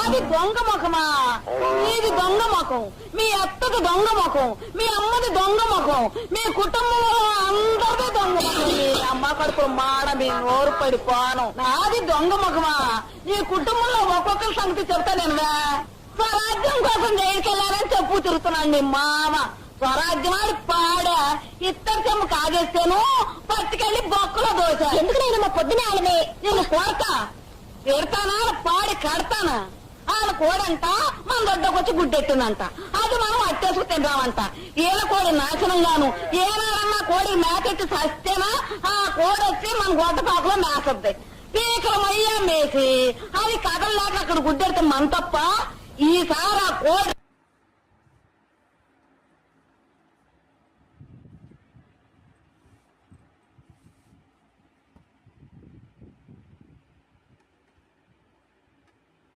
నాది దొంగ ముఖమా? మీది దొంగ ముఖం, మీ అత్తది దొంగ ముఖం, మీ అమ్మది దొంగ ముఖం, మీ కుటుంబంలో అందరిది దొంగ ముఖం. మీ అమ్మ కడుపు మాడ మీ నోరు పడిపోను. నాది దొంగ ముఖమా? ఈ కుటుంబంలో ఒక్కొక్కరి సంగతి చెప్తా నేను. స్వరాజ్యం కోసం జైలుకెళ్ళారని చెప్పు తిరుగుతున్నాను మీ మామ. స్వరాజ్యమాడి పాడ ఇత్తడి చెమ్ము కాగేస్తేను పట్టుకెళ్ళి బొక్కలో దోశ. ఎందుకు నేను మా పొద్దున ఆడమే నేను కోరతా పెడతానా పాడి కడతానా? ఆయన కోడంట మన దొడ్డకొచ్చి గుడ్డెట్టిందంట. అది మనం అట్టేసుకు తింటామంట. ఈల కోడి నాశనంగాను ఏనాడన్నా కోడి మేకెట్టి సస్తేనా ఆ కోడి వచ్చి మన గొడ్డపాకులో మేసద్ది. పీకలమయ్యా మేసి అది కదలలేక అక్కడ గుడ్డెడితే మన తప్ప. ఈసారి ఆ కోడి